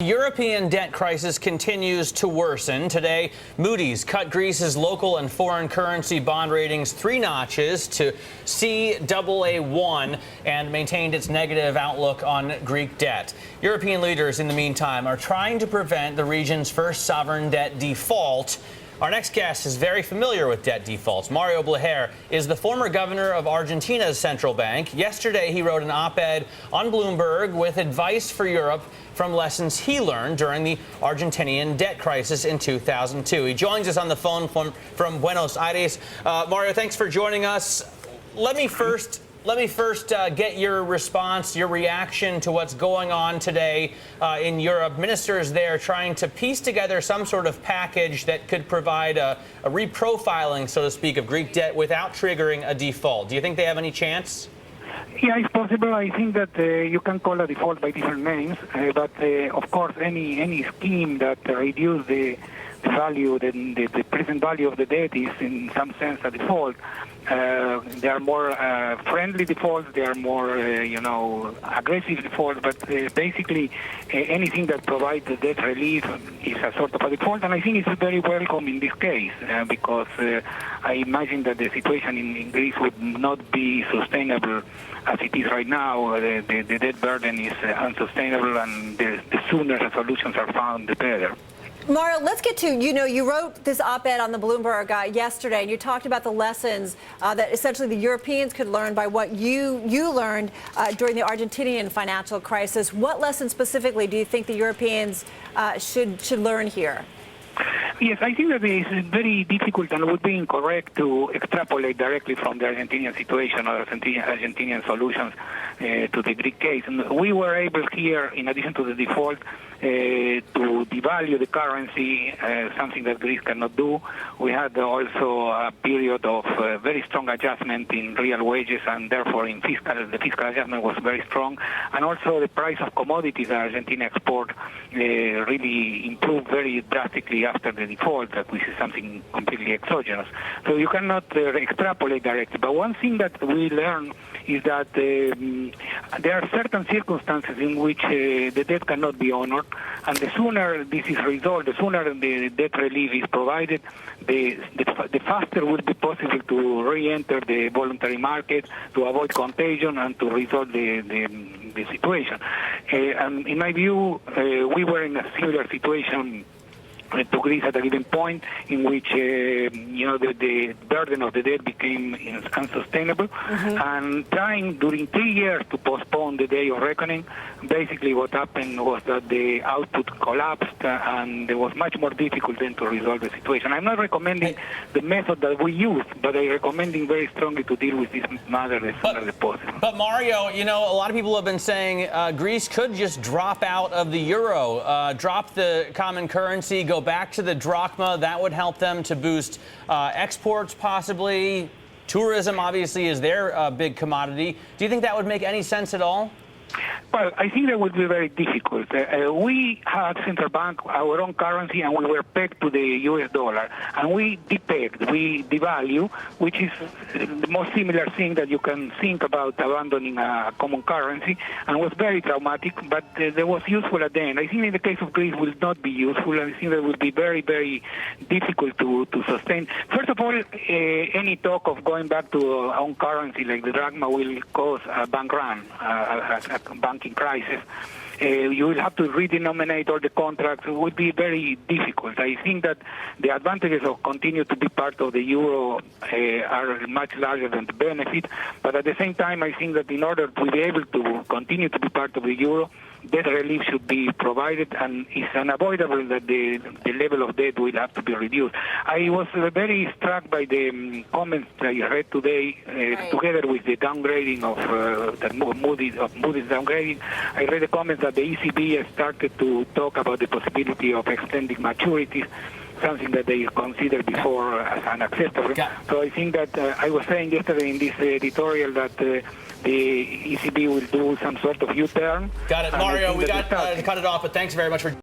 European debt crisis continues to worsen. Today, Moody's cut Greece's local and foreign currency bond ratings 3 notches to Caa1 and maintained its negative outlook on Greek debt. European leaders, in the meantime, are trying to prevent the region's first sovereign debt default. Our next guest is very familiar with debt defaults. Mario Blejer is the former governor of Argentina's central bank. Yesterday, he wrote an op-ed on Bloomberg with advice for Europe from lessons he learned during the Argentinian debt crisis in 2002. He joins us on the phone from Buenos Aires. Mario, thanks for joining us. Let me first get your response, your reaction to what's going on today in Europe. Ministers there trying to piece together some sort of package that could provide a reprofiling, so to speak, of Greek debt without triggering a default. Do you think they have any chance? Yeah, it's possible. I think that you can call a default by different names, but of course, any scheme that reduces the value, the present value of the debt is in some sense a default. They are more friendly defaults, they are more, aggressive defaults, but basically anything that provides the debt relief is a sort of a default, and I think it's very welcome in this case because I imagine that the situation in Greece would not be sustainable as it is right now. The debt burden is unsustainable, and the sooner the solutions are found, the better. Mario, let's get to, you wrote this op-ed on the Bloomberg yesterday, and you talked about the lessons that essentially the Europeans could learn by what you learned during the Argentinian financial crisis. What lessons specifically do you think the Europeans should learn here? Yes, I think that it is very difficult and would be incorrect to extrapolate directly from the Argentinian situation or Argentinian solutions to the Greek case. And we were able here, in addition to the default, to devalue the currency, something that Greece cannot do. We had also a period of very strong adjustment in real wages, and therefore the fiscal adjustment was very strong. And also the price of commodities that Argentina export really improved very drastically after the default, which is something completely exogenous. So you cannot extrapolate directly. But one thing that we learn is that there are certain circumstances in which the debt cannot be honored, and the sooner this is resolved, the sooner the debt relief is provided, the faster will be possible to re-enter the voluntary market, to avoid contagion, and to resolve the situation. And in my view, we were in a similar situation to Greece at a given point in which the burden of the debt became unsustainable, and trying during 3 years to postpone the day of reckoning. Basically what happened was that the output collapsed, and it was much more difficult then to resolve the situation. I'm not recommending the method that we used, but I'm recommending very strongly to deal with this matter as soon as possible. But Mario, a lot of people have been saying Greece could just drop out of the euro, drop the common currency, go back to the drachma. That would help them to boost exports, possibly. Tourism, obviously, is their big commodity. Do you think that would make any sense at all? Well, I think that would be very difficult. We had central bank our own currency, and we were pegged to the U.S. dollar, and we depegged, we devalue, which is the most similar thing that you can think about abandoning a common currency, and was very traumatic, but there was useful at the end. I think in the case of Greece will not be useful. I think that would be very, very difficult to sustain. First of all, any talk of going back to our own currency like the drachma will cause a bank run, a banking crisis. You will have to redenominate all the contracts. It would be very difficult. I think that the advantages of continue to be part of the euro are much larger than the benefit. But at the same time, I think that in order to be able to continue to be part of the euro, debt relief should be provided, and it's unavoidable that the level of debt will have to be reduced. I was very struck by the comments that I read today, together with the downgrading of Moody's downgrading. I read the comments that the ECB has started to talk about the possibility of extending maturities, something that they considered before as unacceptable. So I think that I was saying yesterday in this editorial that the ECB will do some sort of U-turn. Got it, Mario. We got to cut it off, but thanks very much for